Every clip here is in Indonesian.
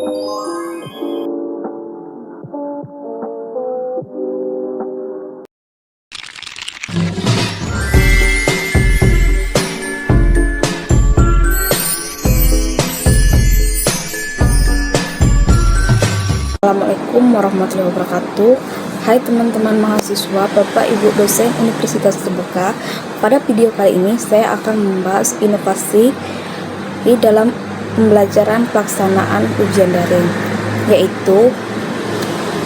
Assalamualaikum warahmatullahi wabarakatuh. Hai teman-teman mahasiswa, Bapak Ibu dosen Universitas Terbuka. Pada video kali ini saya akan membahas inovasi di dalam pembelajaran pelaksanaan ujian daring, yaitu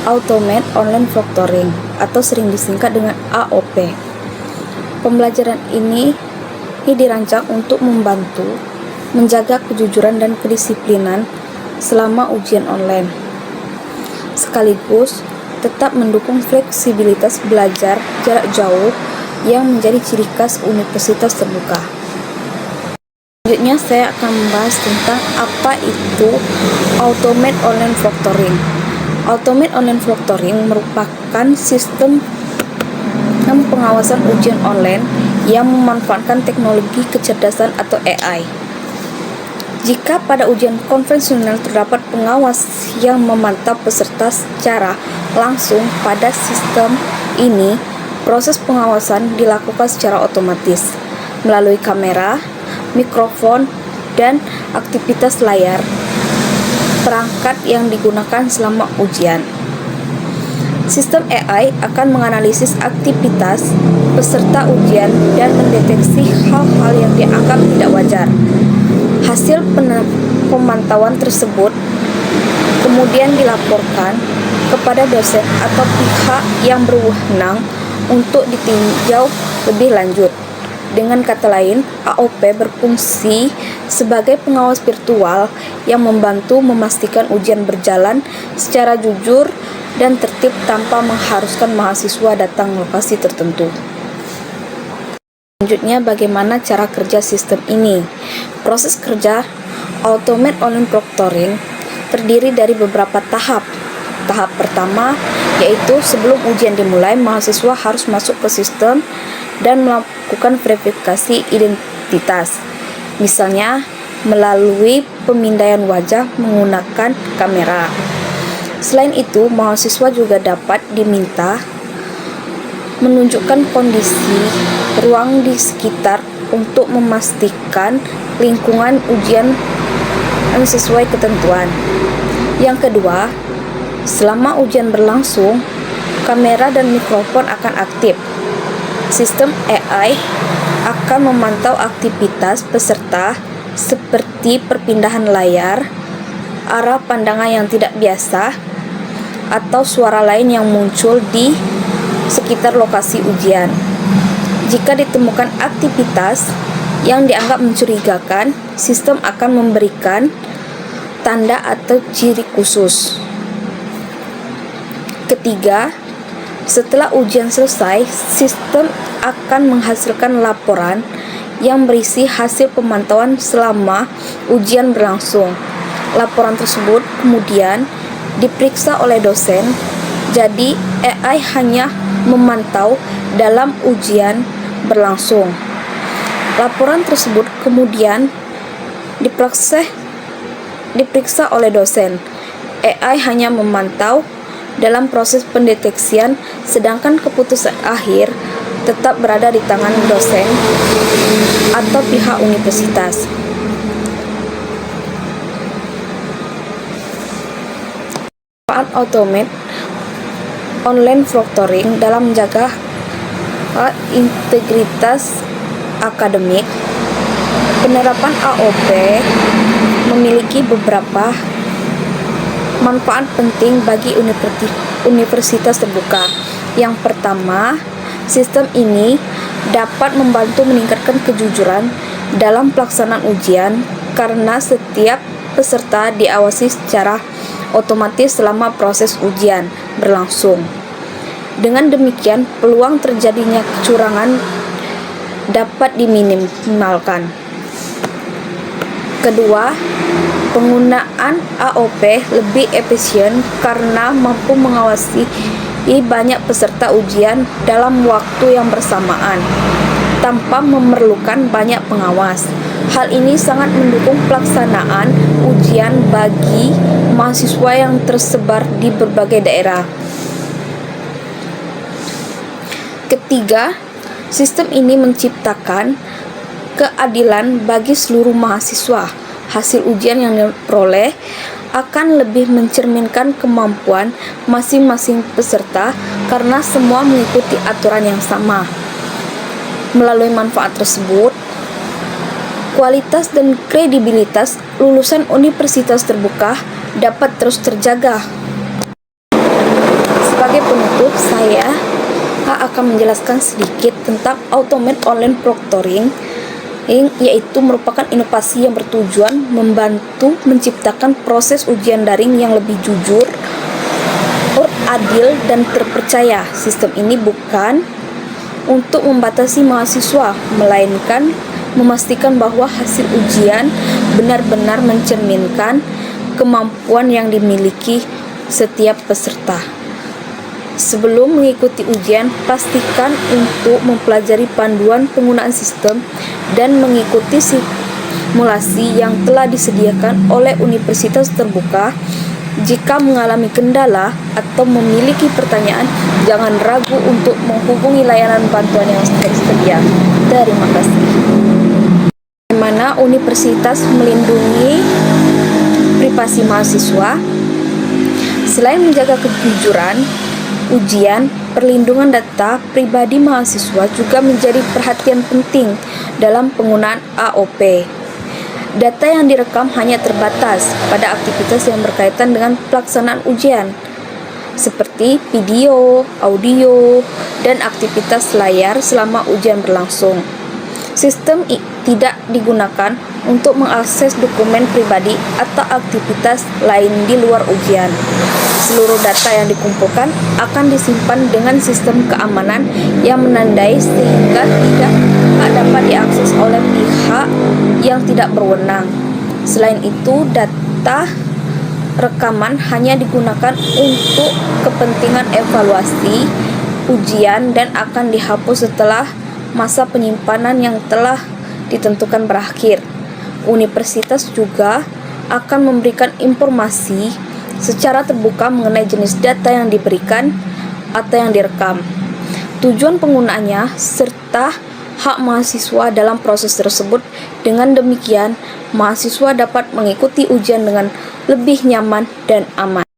Automate Online Proctoring atau sering disingkat dengan AOP. Pembelajaran ini dirancang untuk membantu menjaga kejujuran dan kedisiplinan selama ujian online, sekaligus tetap mendukung fleksibilitas belajar jarak jauh yang menjadi ciri khas Universitas Terbuka. Selanjutnya saya akan membahas tentang apa itu Automate Online Proctoring. Automate Online Proctoring merupakan sistem pengawasan ujian online yang memanfaatkan teknologi kecerdasan atau AI. Jika pada ujian konvensional terdapat pengawas yang memantau peserta secara langsung, pada sistem ini proses pengawasan dilakukan secara otomatis melalui kamera, mikrofon, dan aktivitas layar perangkat yang digunakan selama ujian. Sistem AI akan menganalisis aktivitas peserta ujian dan mendeteksi hal-hal yang dianggap tidak wajar. Hasil pemantauan tersebut kemudian dilaporkan kepada dosen atau pihak yang berwenang untuk ditinjau lebih lanjut. Dengan kata lain, AOP berfungsi sebagai pengawas virtual yang membantu memastikan ujian berjalan secara jujur dan tertib tanpa mengharuskan mahasiswa datang lokasi tertentu. Selanjutnya, bagaimana cara kerja sistem ini? Proses kerja Automate Online Proctoring terdiri dari beberapa tahap. Tahap pertama yaitu sebelum ujian dimulai, mahasiswa harus masuk ke sistem dan melakukan verifikasi identitas, misalnya melalui pemindaian wajah menggunakan kamera. Selain itu, mahasiswa juga dapat diminta menunjukkan kondisi ruang di sekitar untuk memastikan lingkungan ujian sesuai ketentuan. Yang kedua, selama ujian berlangsung, kamera dan mikrofon akan aktif. Sistem AI akan memantau aktivitas peserta seperti perpindahan layar, arah pandangan yang tidak biasa, atau suara lain yang muncul di sekitar lokasi ujian. Jika ditemukan aktivitas yang dianggap mencurigakan, sistem akan memberikan tanda atau ciri khusus. Ketiga, setelah ujian selesai, sistem akan menghasilkan laporan yang berisi hasil pemantauan selama ujian berlangsung. Laporan tersebut kemudian diperiksa oleh dosen, jadi AI hanya memantau dalam ujian berlangsung. Laporan tersebut kemudian diperiksa oleh dosen. AI hanya memantau dalam proses pendeteksian, sedangkan keputusan akhir tetap berada di tangan dosen atau pihak universitas. Manfaat Automate Online Proctoring dalam menjaga integritas akademik. Penerapan AOP memiliki beberapa manfaat penting bagi Universitas Terbuka. Yang pertama, sistem ini dapat membantu meningkatkan kejujuran dalam pelaksanaan ujian karena setiap peserta diawasi secara otomatis selama proses ujian berlangsung. Dengan demikian, peluang terjadinya kecurangan dapat diminimalkan. Kedua, penggunaan AOP lebih efisien karena mampu mengawasi banyak peserta ujian dalam waktu yang bersamaan tanpa memerlukan banyak pengawas. Hal ini sangat mendukung pelaksanaan ujian bagi mahasiswa yang tersebar di berbagai daerah. Ketiga, sistem ini menciptakan keadilan bagi seluruh mahasiswa. Hasil ujian yang diperoleh akan lebih mencerminkan kemampuan masing-masing peserta karena semua mengikuti aturan yang sama. Melalui manfaat tersebut, kualitas dan kredibilitas lulusan universitas terbuka dapat terus terjaga. Sebagai penutup, saya akan menjelaskan sedikit tentang Automate Online Proctoring, yaitu merupakan inovasi yang bertujuan membantu menciptakan proses ujian daring yang lebih jujur, adil, dan terpercaya. Sistem ini bukan untuk membatasi mahasiswa, melainkan memastikan bahwa hasil ujian benar-benar mencerminkan kemampuan yang dimiliki setiap peserta. Sebelum mengikuti ujian, pastikan untuk mempelajari panduan penggunaan sistem dan mengikuti simulasi yang telah disediakan oleh universitas terbuka. Jika mengalami kendala atau memiliki pertanyaan, jangan ragu untuk menghubungi layanan bantuan yang tersedia. Terima kasih. Bagaimana universitas melindungi privasi mahasiswa? Selain menjaga kejujuran ujian, perlindungan data pribadi mahasiswa juga menjadi perhatian penting dalam penggunaan AOP. Data yang direkam hanya terbatas pada aktivitas yang berkaitan dengan pelaksanaan ujian, seperti video, audio, dan aktivitas layar selama ujian berlangsung. Sistem tidak digunakan untuk mengakses dokumen pribadi atau aktivitas lain di luar ujian. Seluruh data yang dikumpulkan akan disimpan dengan sistem keamanan yang menandai sehingga tidak dapat diakses oleh pihak yang tidak berwenang. Selain itu, data rekaman hanya digunakan untuk kepentingan evaluasi ujian dan akan dihapus setelah masa penyimpanan yang telah ditentukan berakhir. Universitas juga akan memberikan informasi secara terbuka mengenai jenis data yang diberikan atau yang direkam, tujuan penggunaannya, serta hak mahasiswa dalam proses tersebut. Dengan demikian, mahasiswa dapat mengikuti ujian dengan lebih nyaman dan aman.